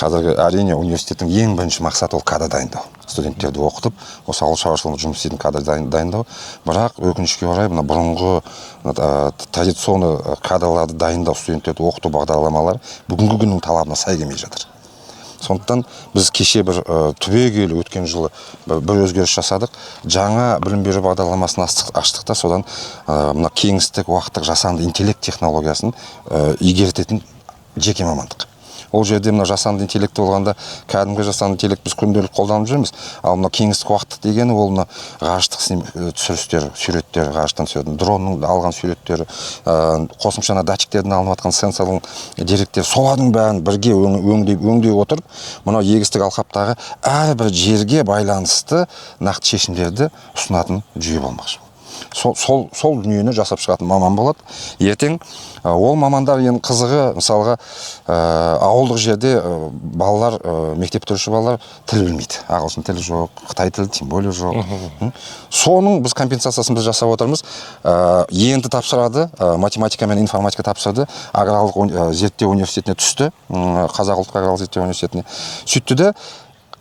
қазіргі әрине университеттің ең бірінші мақсаты ол кадр дайындау. Студенттерді оқытып, осы ауыл шаруашылығында жұмыс істейтін кадр дайындау. Бірақ өкінішке орай мына бұрынғы традиционный кадрларды дайындау, студенттерді оқыту бағдарламалары бүгінгі күннің талабына сай келмей жатыр. Сондықтан біз кеше бір түбегейлі өткен жылы бір өзгеріс жасадық. Жаңа білім беру бағдарламасын аштық та, содан мына кеңістік, уақыттық жасанды интеллект технологиясын игертетін жеке мамандық. Ол жерде мына жасанды интеллект болғанда, кәдімгі жасанды интеллект біз күнделік қолданып жүрміз. Ал мына кеңістік уақыттық дегені ол мына ғарыштық түсірістер, суреттер, ғарыштан түсетін дронның алған суреттері, қосымша датчиктерден алынып жатқан сенсорлық деректер, солардың бәрін бірге өңдей отырып, мына егістік алқаптағы әрбір жерге байланысты нақты шешімдерді ұсынатын жүйе болмақшы. Сол дүниені жасап шығатын маман болады. Ертең ол мамандар ең қызығы, мысалға ауылдық жерде балалар, мектеп бітіруші балалар тіл білмейді. Ағылшын тілі жоқ, қытай тілі тем более жоқ. Соның біз компенсациясын біз жасап отырмыз. Енді тапсырады, математика мен информатика тапсырды, аграрлық зерттеу университетіне түсті, Қазақ ұлттық аграрлық зерттеу университетіне. Сөйтті де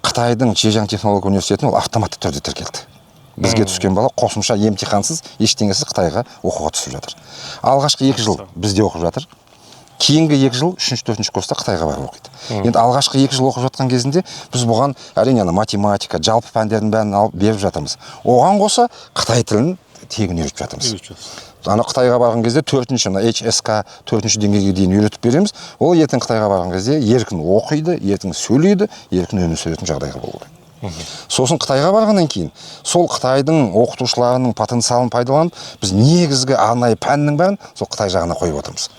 Қытайдың Чжэжян технология университетіне ол автоматты түрде тіркелді. Бізге түскен бала қосымша емтихансыз, ештеңесіз Қытайға оқуға түсіп жатыр. Алғашқы 2 жыл бізде оқып жатыр. Кейінгі 2 жыл 3-4 курста Қытайға барып оқиды. Енді алғашқы 2 жыл оқып жатқан кезінде біз бұған әрине математика, жалпы пәндердің бәрін алып беріп жатырмыз. Оған қоса Қытай тілін тегін үйретіп жатырмыз. Ана Қытайға барған кезде 4-ші HSK 4-ші деңгейге дейін үйретіп береміз. Ол ертең Қытайға барған кезде еркін оқиды, еркін сөйлейді, еркін өмір сүретін жағдайға болуы. Сосын Қытайға барғаннан кейін, сол Қытайдың оқытушыларының потенциалын пайдаланып, біз негізгі арнайы пәннің бәрін сол Қытай жағына қойып отырмыз.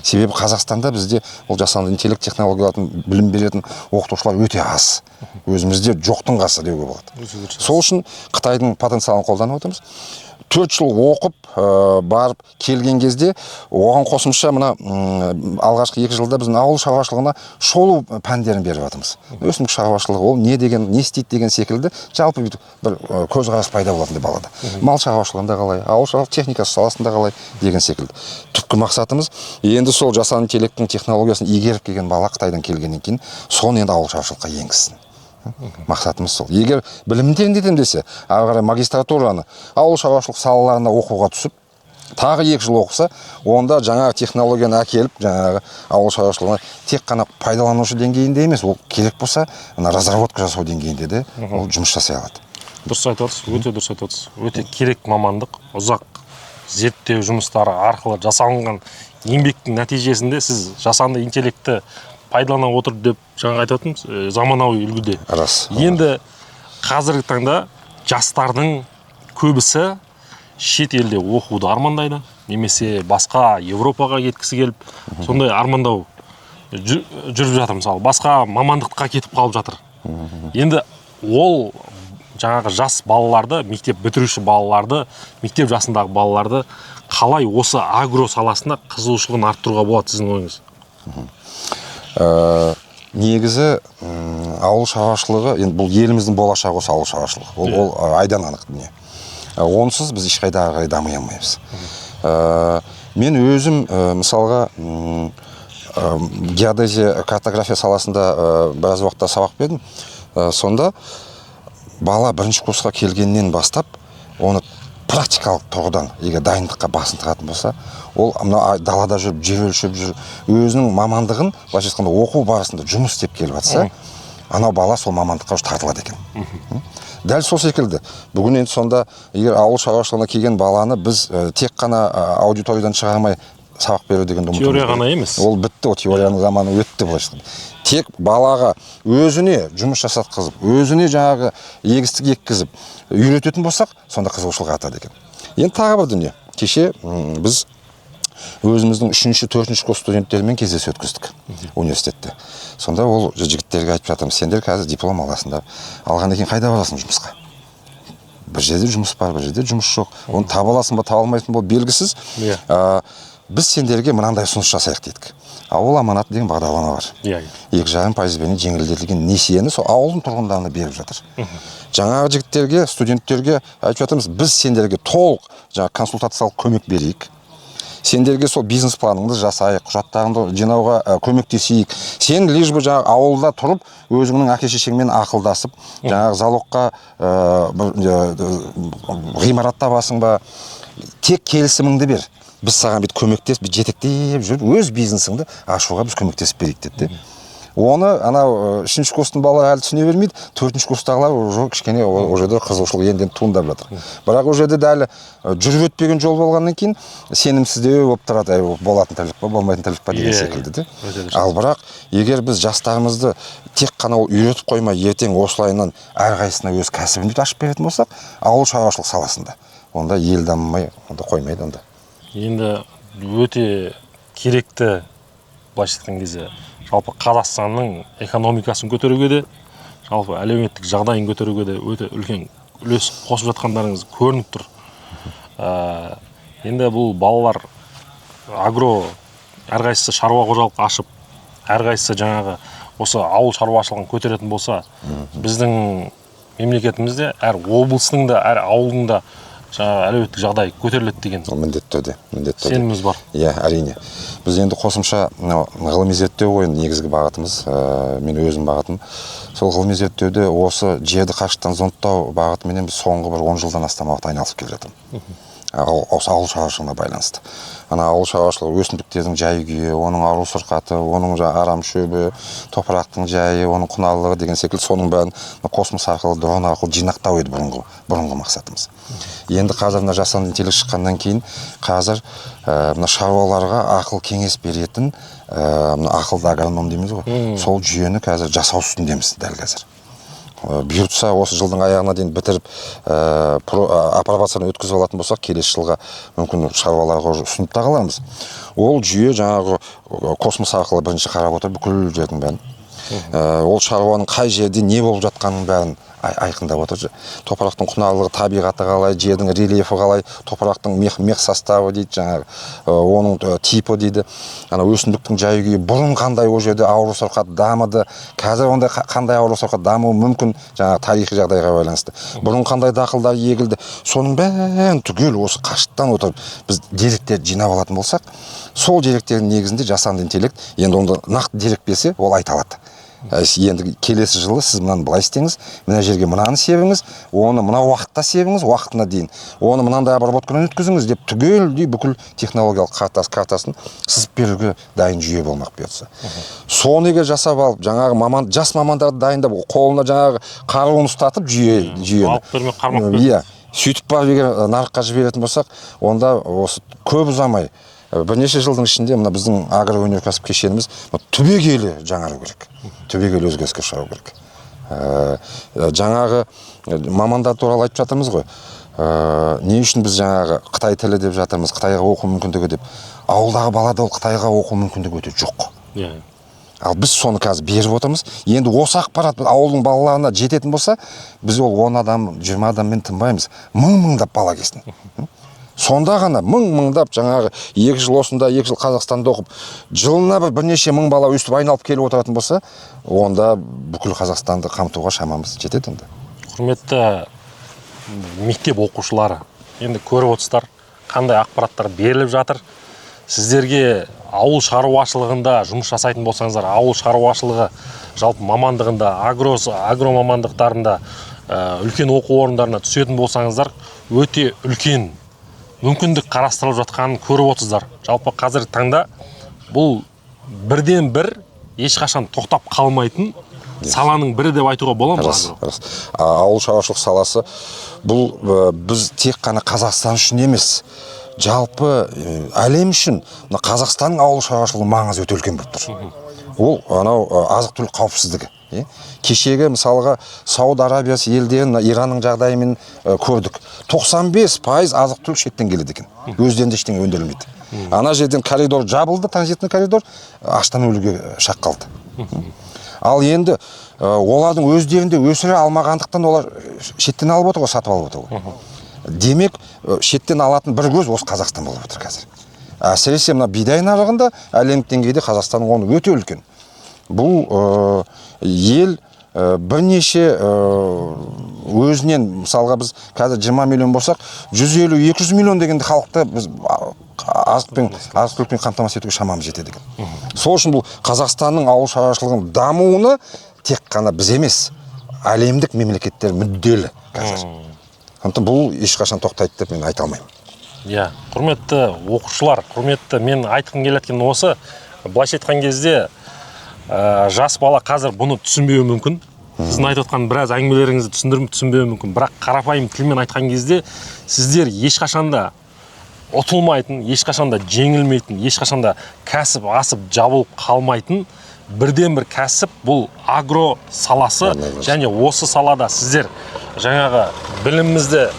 Себебі Қазақстанда бізде ол жасанды интеллект технологияларын білім беретін оқытушылар өте аз. Өзімізде жоқтың қасы деуге болады. Сол үшін Қытайдың потенциалын қолданып отырмыз. 4 жыл оқып, барып келген кезде, оған қосымша мына алғашқы 2 жылда біздің ауыл шаруашылығына шолу пәндерін беріп жатырмыз. Өсімдік шаруашылығы ол не істейді деген секілді жалпы бір көзқарас пайда болатындай балада. Мал шаруашылығында қалай, ауыл шаруашылығы техникасы саласында қалай деген секілді. Түпкі мақсатымыз енді сол жасанды интеллекттің технологиясын игеріп келген бала Қытайдан келгеннен кейін, соны енді ауыл шаруашылыққа енгізсін. Мақсатымыз сол. Егер білімден десе, ары қарай магистратураны ауыл шаруашылық салаларына оқуға түсіп, тағы 2 жыл оқыса, онда жаңағы технологияны әкеліп, жаңағы ауыл шаруашылығына тек қана пайдаланушы деңгейінде емес, ол керек болса, разработка жасау деңгейінде де ол жұмыс жасай алады. Дұрыс айтып отырсыз, өте дұрыс айтып отырсыз. Өте керек мамандық, ұзақ зерттеу жұмыстары арқылы жасалынған еңбектің нәтижесінде сіз жасанды интеллектті пайдалана отырып деп жаңа айтып отырмыз, заманауи үлгіде. Рас. Енді қазіргі таңда жастардың көбісі шет елде оқуды армандайды, немесе басқа Европаға кеткісі келіп, сондай армандау жүріп жатыр, мысалы, басқа мамандыққа кетіп қалып жатыр. Енді ол жаңағы жас балаларды, мектеп бітіруші балаларды, мектеп жасындағы балаларды қалай осы агро саласында қызығушылығын арттыруға болады сіздің ойыңыз? Негізі ауыл шаруашылығы, енді бұл еліміздің болашағы осы ауыл шаруашылығы. Ол айдан анық дүние. Онсыз біз ешқайда ары қарай дами алмаймыз. Мен өзім мысалға геодезия, картография саласында біраз уақытта сабақ бердім. Сонда бала 1-ші курсқа келгеннен бастап, оны практикалық тұрғыдан егер дайындыққа басын тығатын болса, ол далада жүріп, жер өлшеп жүріп, өзінің мамандығын, былайша айтқанда оқу барысында жұмыс істеп келіп жатса, анау бала сол мамандыққа тартылады екен. Дәл сол секілді. Бүгін енді сонда егер ауыл шаруашылығына келген баланы біз тек қана аудиториядан шығармай сабақ беру деген теория ғана емес. Ол бітті, ол теорияның заманы өтті былайша айтқанда. Тек балаға өзіне жұмыс жасатқызып, өзіне жаңағы егістік еккізіп, үйрететін болсақ, сонда қызығушылық артады екен. Енді тағы бір дүние. Кеше біз өзіміздің 3-ші, 4-ші курс студенттерімен кездесу өткіздік университетте. Сонда ол жігіттерге айтып жатырмыз, сендер қазір диплом аласыңдар. Алғаннан кейін қайда барасың жұмысқа? Бір жерде жұмыс бар, бір жерде жұмыс жоқ. Оны таба аласың ба, таба алмайсың ба, белгісіз. Біз сендерге мынандай ұсыныс жасайық дедік. Ауыл аманаты деген бағдарлама бар. 2,5% жеңілдетілген несиені сол ауылдың тұрғындарына беріп жатыр. Жаңағы жігіттерге, студенттерге айтып жатырмыз, біз сендерге толық консультациялық көмек берейік. сендерге сол бизнес планыңды жасайық, құжаттарыңды жинауға көмектесейік. Сен лишь бы жаңағы ауылда тұрып, өзіңнің әке-шешеңмен ақылдасып, жаңағы залогқа ғимаратта басың ба, тек келісіміңді бер. Біз саған бүйтіп көмектесіп, жетектеп жүріп, өз бизнесіңді ашуға біз көмектесіп берейік деді. Оны анау 3-ші курстың балалары әлі түсіне бермейді, 4-ші курстағылар уже кішкене ол жерде қызығушылық енді туындап жатыр. Бірақ ол жерде дәл жүріп өтпеген жол болғаннан кейін сенімсіздеу болып тұрады, болатын тірлік па, болмайтын тірлік па деген секілді. Ал бірақ егер біз жастарымызды тек қана үйретіп қоймай, ертең осылайынан әрқайсысына өз кәсібін ашып беретін болсақ, ауыл шаруашылық саласында, онда ел дамымай, онда қоймайды онда. Енді өте керекті, былайша айтқан кезде, жалпы Қазақстанның экономикасын көтеруге де, жалпы әлеуметтік жағдайын көтеруге де өте үлкен үлес қосып жатқандарыңыз көрініп тұр. Енді бұл балалар агро, әрқайсысы шаруа қожалық ашып, әрқайсысы жаңағы осы ауыл шаруашылығын көтеретін болса, біздің мемлекетімізде әр облыстың да, әр ауылдың да жаңағы әлеуметтік жағдай көтеріледі деген міндетті түрде сеніміміз бар. Иә, әрине. Біз енді қосымша ғылыми зерттеу ғой негізгі бағытымыз, мен өзім бағытым. Сол ғылыми зерттеуде осы жерді қашықтан зондтау бағытыменен біз соңғы бір 10 жылдан астам уақыт айналысып келе жатырмын. Осы ауыл шаруашылығына байланысты. Ана ауыл шаруашылығы өсімдіктердің жай-күйі, оның ару сырқаты, оның арам шөбі, топырақтың жайы, оның құнарлығы деген секілді соның бәрін космос арқылы, дрон арқылы жинақтау еді бұрынғы мақсатымыз. Енді қазір мына жасанды интеллект шыққаннан кейін қазір мына шаруаларға ақыл кеңес беретін ақылды агроном дейміз ғой. Сол жүйені қазір жасау үстіндеміз дәл қазір. Бұйыртса осы жылдың аяғына дейін бітіріп апробацияны өткізіп алатын болсақ, келесі жылға мүмкін шаруаларға ұсынып та қаламыз. Ол жүйе жаңағы космос арқылы бірінші қарап отыр бүкіл жердің бәрін. Ол шаруаның қай жерде не болып жатқанын бәрін айқындап отыр. Топырақтың құнарлығы, табиғаты қалай, жердің рельефі қалай, топырақтың мех составы дейді, жаңағы оның типі дейді. Ана өсімдіктің жай-күйі бұрын қандай ол жерде ауру сырқат дамыды, қазір онда қандай ауру сырқат дамуы мүмкін, жаңағы тарихи жағдайға байланысты. Бұрын қандай дақылдар егілді. Соның бәрін түгел осы қашықтан отырып біз деректерді жинап алатын болсақ, сол деректердің негізінде жасанды интеллект енді онда нақты дерек берсе, ол айта алады. Енді келесі жылы сіз мынаны былай істеңіз, мына жерге мынаны себіңіз, оны мына уақытта себіңіз, уақытына дейін, оны мынандай обработкадан өткізіңіз деп түгелдей бүкіл технологиялық картасын сызып беруге дайын жүйе болмақ бұйыртса. Соны егер жасап алып, жаңағы жас мамандарды дайындап, қолына жаңағы қаруын ұстатып жүйені алып бермей қармақ беріп. Иә, сөйтіп барып егер нарыққа жіберетін болсақ, онда осы көп ұзамай бірнеше жылдың ішінде мына біздің агроөнеркәсіп кешеніміз түбегейлі жаңару керек. Түбегейлі өзгеріске ұшырау керек. Жаңағы мамандар туралы айтып жатырмыз ғой. Не үшін біз жаңағы Қытай тілі деп жатырмыз, Қытайға оқу мүмкіндігі деп. Ауылдағы балада ол Қытайға оқу мүмкіндігі өте жоқ. Ал біз соны қазір беріп отырмыз. Енді осы ақпарат ауылдың балаларына жететін болса, біз ол 10 адам, 20 адаммен тынбаймыз. Мың-мыңдап бала келсін. Сонда ғана мың-мыңдап жаңағы 2 жыл осында, 2 жыл Қазақстанда оқып, жылына бірнеше мың бала өстіп айналып келіп отыратын болса, онда бүкіл Қазақстанды қамтуға шамамыз жетеді онда. Құрметті мектеп оқушылары, енді көріп отырсыздар, қандай ақпараттар беріліп жатыр. Сіздерге ауыл шаруашылығында жұмыс жасайтын болсаңыздар, ауыл шаруашылығы жалпы мамандығында, агро мамандықтарында үлкен оқу орындарына түсетін болсаңыздар, өте үлкен мүмкіндік қарастырылып жатқанын көріп отырсыздар. Жалпы қазіргі таңда бұл бірден бір ешқашан тоқтап қалмайтын саланың бірі деп айтуға бола ма? Ауыл шаруашылық саласы бұл біз тек қана Қазақстан үшін емес, жалпы әлем үшін Қазақстанның ауыл шаруашылығы маңызы өте үлкен болып тұр. Ол анау азық-түлік қауіпсіздігі. Кешегі мысалға Сауд Арабиясы елдерін Иранның жағдайымен көрдік. 95% азық-түлік шеттен келеді екен. Өздерінде ештеңе өндірілмейді. Ана жерден коридор жабылды, транзитный коридор, аштан өлуге шақ қалды. Ал енді олардың өздерінде өсіре алмағандықтан олар шеттен алып отыр ғой, сатып алып отыр ғой. Демек, шеттен алатын бір көз осы Қазақстан болып отыр қазір. Әсіресе мына бидай нарығында әлемдік деңгейде Қазақстанның орны өте үлкен. Бұл ел бірнеше өзінен, мысалға біз қазір 20 миллион болсақ, 150-200 миллион дегенде халықты біз азық-түлікпен қамтамасыз етуге шамамыз жетеді екен. Сол үшін бұл Қазақстанның ауыл шаруашылығының дамуына тек қана біз емес, әлемдік мемлекеттер мүдделі қазір. Сондықтан бұл ешқашан тоқтайды деп мен айта алмаймын. Иә, құрметті оқушылар, құрметті, мен айтқым келеткен осы, былайша айтқан кезде жас бала қазір бұны түсінбеуі мүмкін. Сіздің айтып отқан біраз әңгімелеріңізді түсінбеуі мүмкін. Бірақ қарапайым тілмен айтқан кезде сіздер ешқашанда ұтылмайтын, ешқашанда жеңілмейтін, ешқашанда кәсіп асып жабылып қалмайтын бірден бір кәсіп бұл агро саласы. Және осы салада сіздер жаңағы білімімізді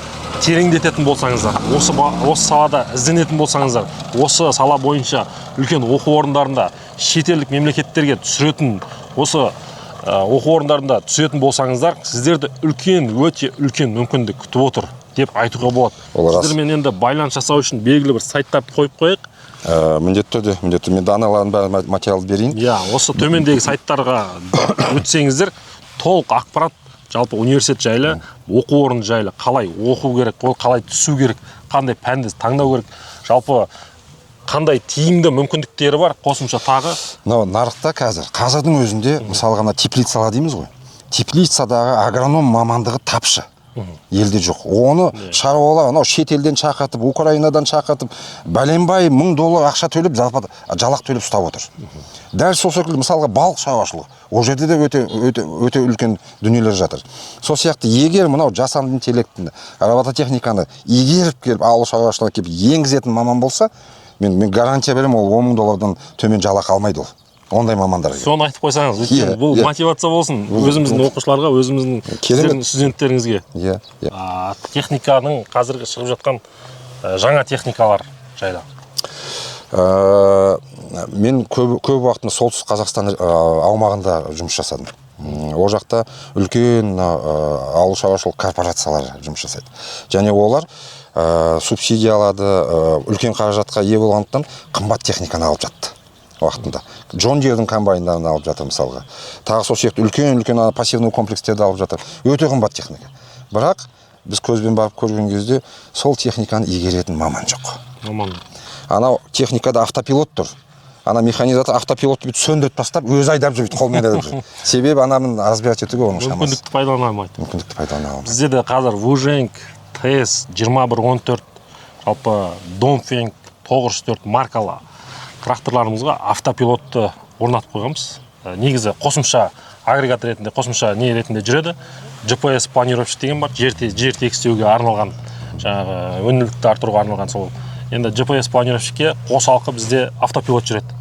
тереңдететін болсаңыздар, осы салада ізденетін болсаңыздар, осы сала бойынша үлкен оқу орындарында шетелдік мемлекеттерге түсіретін, осы оқу орындарында түсетін болсаңыздар, сіздерді өте үлкен мүмкіндік күтіп отыр деп айтуға болады. Сіздермен енді байланыс жасау үшін белгілі бір сайттарды қойып қояйық. Міндетті түрде, мен даналарын бәрі материал берейін. Иә, осы төмендегі сайттарға өтсеңіздер, толық ақпарат жалпы университет жайлы, оқу орны жайлы, қалай оқу керек, қалай түсу керек, қандай пәнді таңдау керек, жалпы қандай тиімді мүмкіндіктері бар, қосымша тағы. Нарықта қазірдің өзінде, мысалға теплицалар дейміз ғой. Теплицадағы агроном мамандығы тапшы. Елде жоқ. Оны шаруалар шетелден шақыртып, Украинадан шақыртып, бәленбай $1000 ақша төлеп, жалақ төлеп ұстап отыр. Дәл сол секілді мысалға балық шаруашылығы. Ол жерде де өте үлкен дүниелер жатыр. Сол сияқты егер мынау жасанды интеллектіні, робототехниканы игеріп келіп, ауыл шаруашылығына келіп енгізетін маман болса, мен гарантия беремін, ол $10,000-дан төмен жалақы алмайды ол. Ондай мамандар. Соны айтып қойсаңыз, бұл мотивация болсын өзіміздің оқушыларға, өзіміздің студенттеріңізге. Техниканың қазіргі шығып жатқан жаңа техникалар жайлы. Мен көп уақытын солтүстік Қазақстан аумағында жұмыс жасадым. Ол жақта үлкен ауыл шаруашылық корпорациялар жұмыс жасайды. Және олар субсидиялады, үлкен қаражатқа ие болғандықтан қымбат техниканы алып жатты уақытында. Джон Дирдің комбайндарын алып жатыр мысалға. Тағы сол сияқты үлкен пассивный комплекстерді алып жатыр. Өте қымбат техника. Бірақ біз көзбен барып көрген кезде сол техниканы игеретін маман жоқ. Анау техникада автопилот тұр. Ана механизатор автопилотты бүйтіп сөндіріп тастап, өзі айдап жүр, қолмен айдап жүр. Себебі анамын разбирать етуге оның шамасы. Мүмкіндікті пайдалана алмайды. Мүмкіндікті пайдалана алмайды. Бізде де қазір Вуженг, ТС 2114, жалпы Донфенг 904 маркалы тракторларымызға автопилотты орнатып қойғанбыз. Негізі қосымша агрегат ретінде, қосымша не ретінде жүреді. GPS планировщик деген бар, жер тегістеуге арналған, жаңағы өнімділікті артыруға арналған сол. Енді GPS планировщикке қосалқы бізде автопилот жүреді.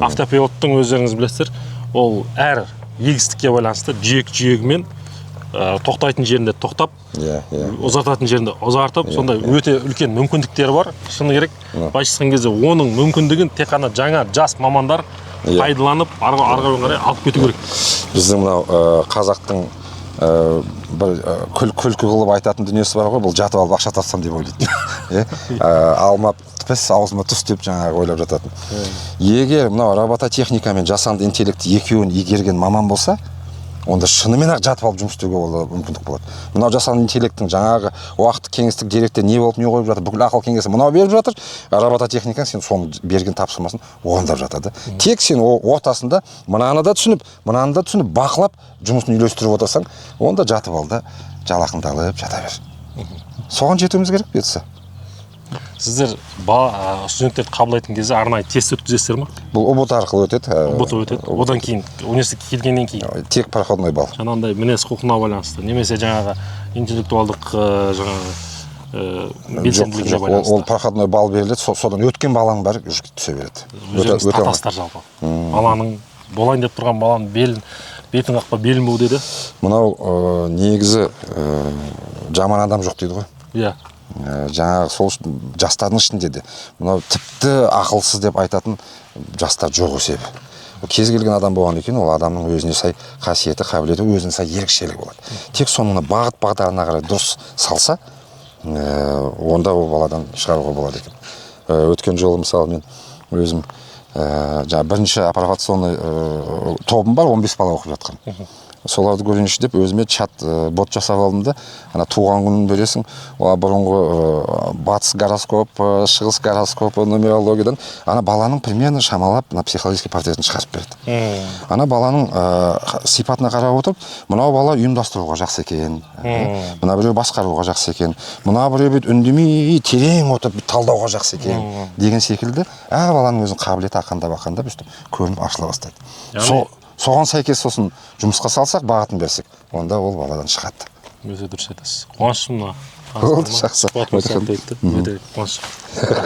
Автопилоттың өздеріңіз білесіздер, ол әр егістікке байланысты жүйегімен тоқтайтын жерінде тоқтап, ұзартатын жерінде ұзартып, сондай өте үлкен мүмкіндіктері бар. Шыны керек, байшысқан кезде оның мүмкіндігін тек қана жаңа жас мамандар пайдаланып, арғы қарай алып кету керек. Біздің мынау қазақтың бір күлкі қылып айтатын дүниесі бар ғой, бұл жатып алып ақша тапсам деп ойлайды. Алма піс, аузыма түс деп жаңағы ойлап жататын. Егер мынау робототехника мен жасанды интеллект екеуін игерген маман болса, онда шынымен ақ жатып алып жұмыс істеуге мүмкіндік болады. Мынау жасанды интеллекттің жаңағы уақыт кеңістік деректе не болып не қойып жатыр, бүкіл ақыл кеңесі мынау беріп жатыр, робототехника сен соның берген тапсырмасын орындап жатады. Тек сен ортасында мынаны да түсініп, бақылап жұмысын үйлестіріп отырсаң, онда жатып ал да жалақыңды алып жата бер. Соған жетуіміз керек бұйыртса. Сіздер студенттерді қабылдайтын кезде арнайы тест өткізесіздер ма? Бұл ұбт арқылы өтеді. Одан кейін университетке келгеннен кейін тек проходной балл. Жаңағындай мінез құлқына байланысты, немесе жаңағы интеллектуалдық белсенділігіне байланысты. Ол проходной балл беріледі, содан өткен баланың бәрі түсе береді. Өздеріңіз татастар жалпы. Баланың болайын деп тұрған баланың бетін қақпа белінбеу деді. Мынау негізі жаман адам жоқ дейді ғой. Иә. Жаңағы сол жастардың ішінде де мынау тіпті ақылсыз деп айтатын жастар жоқ өсебі. Кез келген адам болған екен, ол адамның өзіне сай қасиеті, қабілеті, өзіне сай ерекшелігі болады. Тек соны бағыт бағдарына қарай дұрыс салса, онда ол баладан шығаруға болады екен. Өткен жолы мысалы мен өзім бірінші апробационный тобым бар, 15 бала оқып жатқан. соларды көрейінші деп өзіме чат бот жасап алдым да, ана туған күнін бересің, бұрынғы батыс гороскоп, шығыс гороскоп, нумерологиядан ана баланың примерно шамалап психологический портретін шығарып береді. Ана баланың сипатына қарап отырып, мынау бала ұйымдастыруға жақсы екен, мына біреу басқаруға жақсы екен, мына біреу бет үндемей терең отырып талдауға жақсы екен деген секілді әр баланың өзінің қабілеті ақандап өстіп көрініп ашыла бастайды. Соған сәйкес сосын жұмысқа салсақ, бағытын берсек, онда ол баладан шығады. Өте дұрыс айтасыз. Қуаныштымын. Болды, жақсы. Өте қуаныштымын.